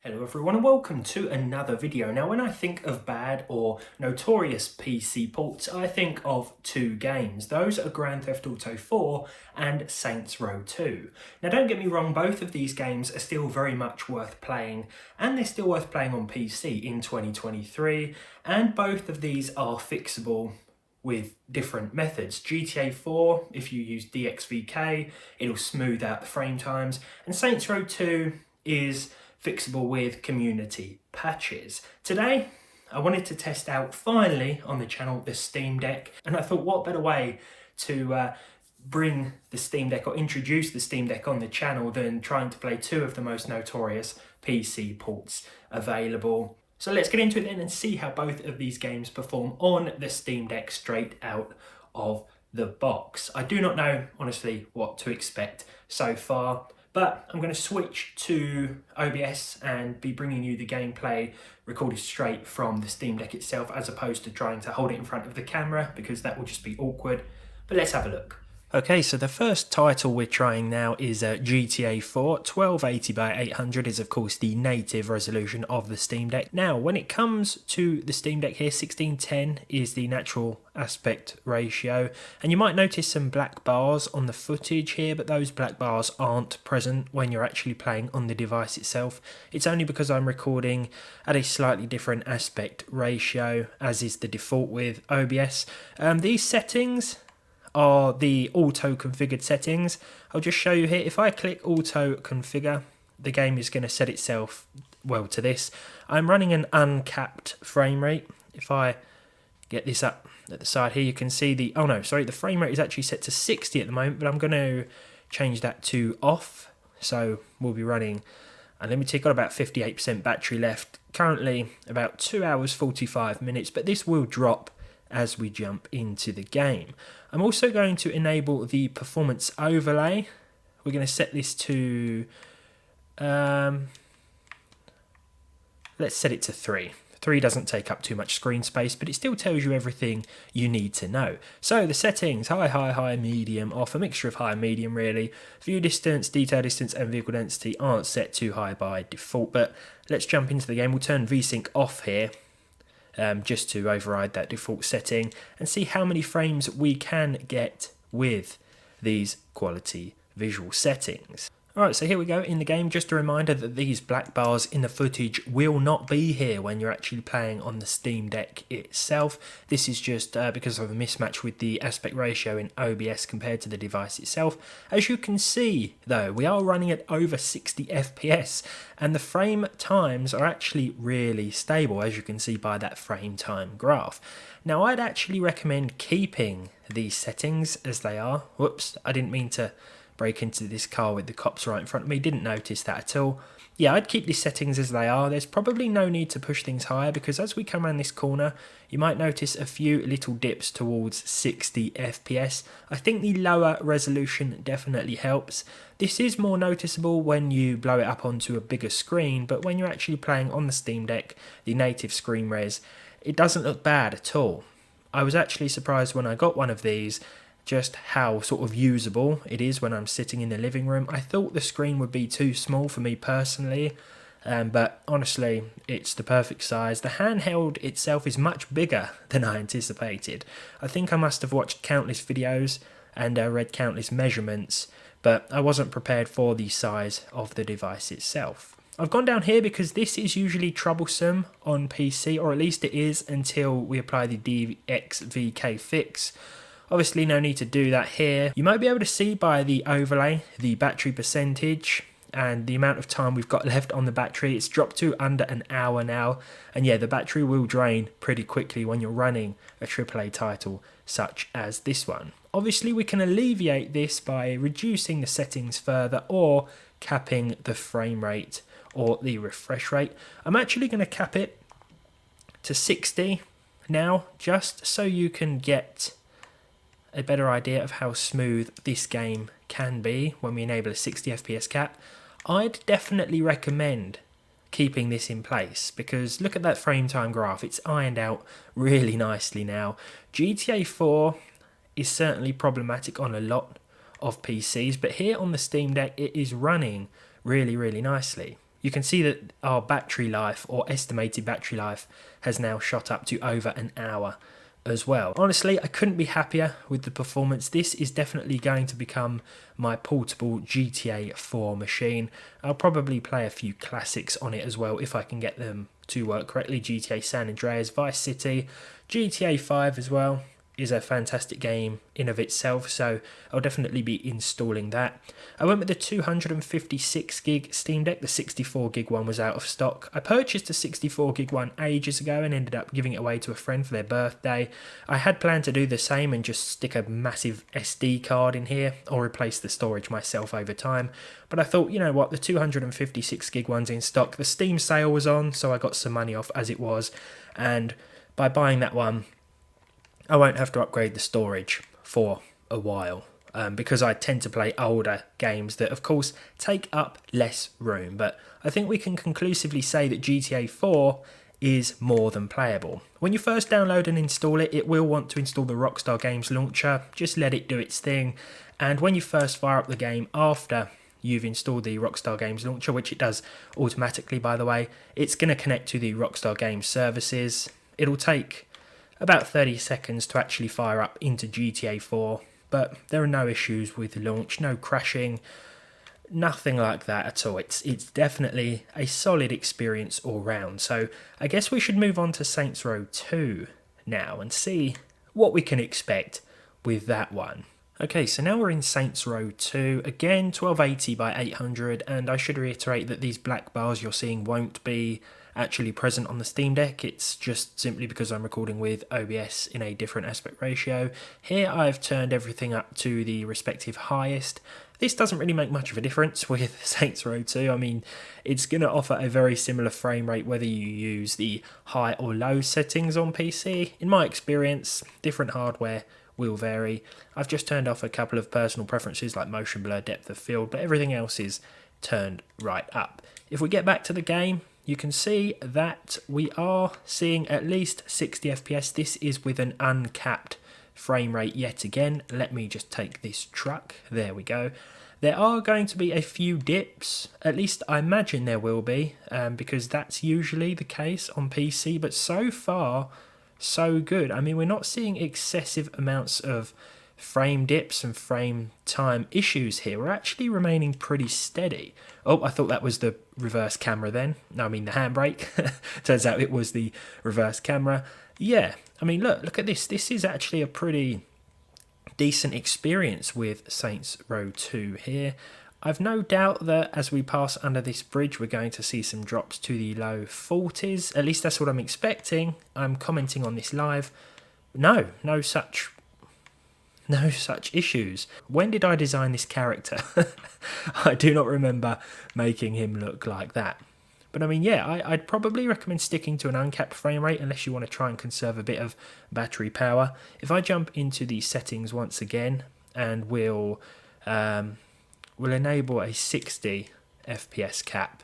Hello everyone and welcome to another video. Now when I think of bad or notorious PC ports, I think of two games. Those are Grand Theft Auto 4 and Saints Row 2. Now don't get me wrong, both of these games are still very much worth playing, and they're still worth playing on PC in 2023, and both of these are fixable with different methods. GTA 4, if you use DXVK, it'll smooth out the frame times, and Saints Row 2 is fixable with community patches. Today, I wanted to test out, finally, on the channel, the Steam Deck, and I thought what better way to bring the Steam Deck or introduce the Steam Deck on the channel than trying to play two of the most notorious PC ports available. So let's get into it then and see how both of these games perform on the Steam Deck straight out of the box. I do not know, honestly, what to expect so far, but I'm going to switch to OBS and be bringing you the gameplay recorded straight from the Steam Deck itself, as opposed to trying to hold it in front of the camera, because that will just be awkward. But let's have a look. Okay, so the first title we're trying now is GTA 4. 1280 by 800 is of course the native resolution of the Steam Deck. Now, when it comes to the Steam Deck here, 1610 is the natural aspect ratio, and you might notice some black bars on the footage here, but those black bars aren't present when you're actually playing on the device itself. It's only because I'm recording at a slightly different aspect ratio, as is the default with OBS. These settings are the auto configured settings. I'll just show you here. If I click auto configure, the game is going to set itself, well, to this. I'm running an uncapped frame rate. If I get this up at the side here, you can see the frame rate is actually set to 60 at the moment, but I'm going to change that to off. So we'll be running unlimited. Got about 58% battery left. Currently about 2 hours 45 minutes, but this will drop as we jump into the game. I'm also going to enable the performance overlay. We're going to set this to, let's set it to 3. 3 doesn't take up too much screen space, but it still tells you everything you need to know. So the settings, high, medium, off, a mixture of high and medium really. View distance, detail distance and vehicle density aren't set too high by default, but let's jump into the game. We'll turn VSync off here. Just to override that default setting and see how many frames we can get with these quality visual settings. Alright, so here we go in the game. Just a reminder that these black bars in the footage will not be here when you're actually playing on the Steam Deck itself. This is just because of a mismatch with the aspect ratio in OBS compared to the device itself. As you can see though, we are running at over 60 FPS and the frame times are actually really stable, as you can see by that frame time graph. Now I'd actually recommend keeping these settings as they are. Whoops, I didn't mean to break into this car with the cops right in front of me, didn't notice that at all. Yeah, I'd keep these settings as they are. There's probably no need to push things higher, because as we come around this corner, you might notice a few little dips towards 60 FPS. I think the lower resolution definitely helps. This is more noticeable when you blow it up onto a bigger screen, but when you're actually playing on the Steam Deck, the native screen res, it doesn't look bad at all. I was actually surprised when I got one of these just how sort of usable it is when I'm sitting in the living room. I thought the screen would be too small for me personally, but honestly it's the perfect size. The handheld itself is much bigger than I anticipated. I think I must have watched countless videos and read countless measurements, but I wasn't prepared for the size of the device itself. I've gone down here because this is usually troublesome on PC, or at least it is until we apply the DXVK fix. Obviously no need to do that here. You might be able to see by the overlay the battery percentage and the amount of time we've got left on the battery. It's dropped to under an hour now, and yeah, the battery will drain pretty quickly when you're running a AAA title such as this one. Obviously we can alleviate this by reducing the settings further or capping the frame rate or the refresh rate. I'm actually going to cap it to 60 now, just so you can get a better idea of how smooth this game can be when we enable a 60 FPS cap. I'd definitely recommend keeping this in place, because look at that frame time graph, it's ironed out really nicely now. GTA 4 is certainly problematic on a lot of PCs, but here on the Steam Deck it is running really nicely. you can see that our battery life, or estimated battery life, has now shot up to over an hour as well. Honestly, I couldn't be happier with the performance. This is definitely going to become my portable GTA 4 machine. I'll probably play a few classics on it as well if I can get them to work correctly. GTA San Andreas, Vice City, GTA 5 as well is a fantastic game in of itself, so I'll definitely be installing that. I went with the 256 gig Steam Deck. The 64 gig one was out of stock. I purchased a 64 gig one ages ago and ended up giving it away to a friend for their birthday. I had planned to do the same and just stick a massive SD card in here or replace the storage myself over time, but I thought, you know what, the 256 gig one's in stock. The Steam sale was on, so I got some money off as it was, and by buying that one I won't have to upgrade the storage for a while, because I tend to play older games that of course take up less room. But I think we can conclusively say that GTA 4 is more than playable. When you first download and install it, it will want to install the Rockstar Games launcher. Just let it do its thing, and when you first fire up the game after you've installed the Rockstar Games launcher, which it does automatically by the way, it's going to connect to the Rockstar Games services. It'll take about 30 seconds to actually fire up into GTA 4, but there are no issues with the launch, no crashing, nothing like that at all. It's definitely a solid experience all round. So I guess we should move on to Saints Row 2 now and see what we can expect with that one. Okay, so now we're in Saints Row 2, again 1280 by 800, and I should reiterate that these black bars you're seeing won't be actually present on the Steam Deck. It's just simply because I'm recording with OBS in a different aspect ratio. Here I've turned everything up to the respective highest. This doesn't really make much of a difference with Saints Row 2. I mean, it's going to offer a very similar frame rate whether you use the high or low settings on PC. In my experience, different hardware will vary. I've just turned off a couple of personal preferences like motion blur, depth of field, but everything else is turned right up. If we get back to the game, you can see that we are seeing at least 60 FPS. This is with an uncapped frame rate yet again. Let me just take this truck. There we go. There are going to be a few dips, at least I imagine there will be, because that's usually the case on PC, but so far, so good. I mean, we're not seeing excessive amounts of frame dips and frame time issues here. We're actually remaining pretty steady. Oh, I thought that was the reverse camera then. No, I mean the handbrake. Turns out it was the reverse camera. Yeah, I mean, look at this. This is actually a pretty decent experience with Saints Row 2 here. I've no doubt that as we pass under this bridge, we're going to see some drops to the low 40s. At least that's what I'm expecting. I'm commenting on this live. No such issues. When did I design this character? I do not remember making him look like that. But I mean, yeah, I'd probably recommend sticking to an uncapped frame rate unless you want to try and conserve a bit of battery power. If I jump into the settings once again, and we'll enable a 60 FPS cap.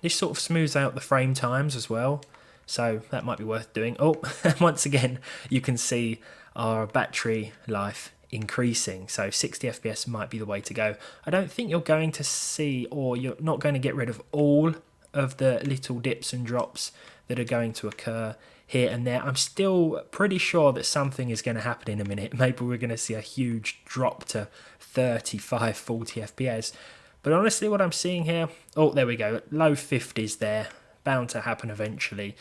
This sort of smooths out the frame times as well, so that might be worth doing. Oh, once again, you can see our battery life increasing, so 60 FPS might be the way to go. I don't think you're going to see, or you're not going to get rid of all of the little dips and drops that are going to occur here and there. I'm still pretty sure that something is going to happen in a minute. Maybe we're going to see a huge drop to 35, 40 FPS. But honestly, what I'm seeing here, oh, there we go, low 50s there, bound to happen eventually.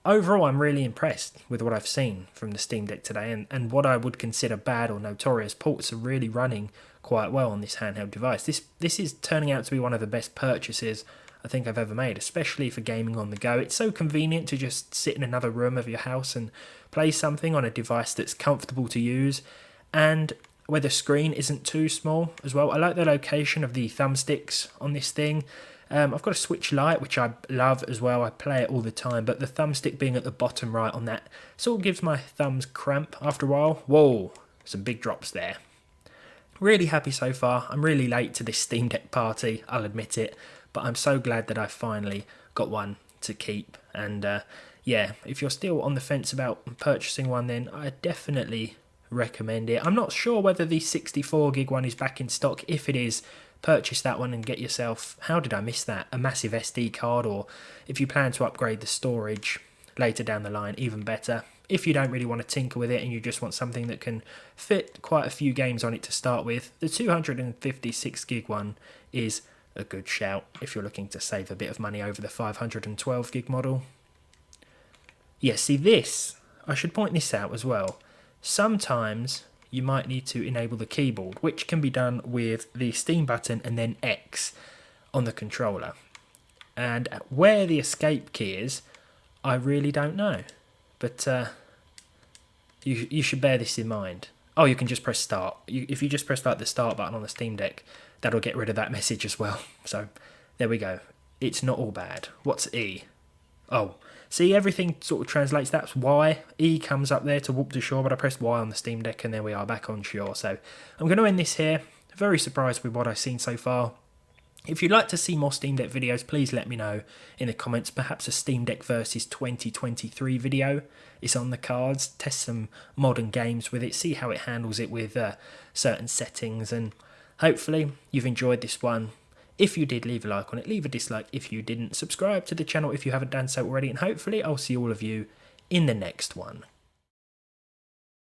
Overall, I'm really impressed with what I've seen from the Steam Deck today, and what I would consider bad or notorious ports are really running quite well on this handheld device. This is turning out to be one of the best purchases I think I've ever made, especially for gaming on the go. It's so convenient to just sit in another room of your house and play something on a device that's comfortable to use, and where the screen isn't too small as well. I like the location of the thumbsticks on this thing. I've got a Switch Lite, which I love as well. I play it all the time, but the thumbstick being at the bottom right on that sort of gives my thumbs cramp after a while. Whoa, some big drops there. Really happy so far. I'm really late to this Steam Deck party, I'll admit it, but I'm so glad that I finally got one to keep. And yeah, if you're still on the fence about purchasing one, then I definitely recommend it. I'm not sure whether the 64 gig one is back in stock. If it is, purchase that one and get yourself, how did I miss that, a massive SD card, or if you plan to upgrade the storage later down the line, even better. If you don't really want to tinker with it and you just want something that can fit quite a few games on it to start with, the 256 gig one is a good shout if you're looking to save a bit of money over the 512 gig model. Yeah, see this, I should point this out as well. Sometimes you might need to enable the keyboard, which can be done with the Steam button and then X on the controller. And where the escape key is, I really don't know. But you should bear this in mind. Oh, you can just press start. If you just press like the start button on the Steam Deck, that'll get rid of that message as well. So there we go. It's not all bad. What's E? Oh, see, everything sort of translates. That's Y. E comes up there to warp to shore, but I pressed Y on the Steam Deck and there we are back on shore. So I'm going to end this here. Very surprised with what I've seen so far. If you'd like to see more Steam Deck videos, please let me know in the comments. Perhaps a Steam Deck versus 2023 video is on the cards. Test some modern games with it, see how it handles it with certain settings, and hopefully you've enjoyed this one. If you did, leave a like on it, leave a dislike if you didn't, subscribe to the channel if you haven't done so already, and hopefully I'll see all of you in the next one.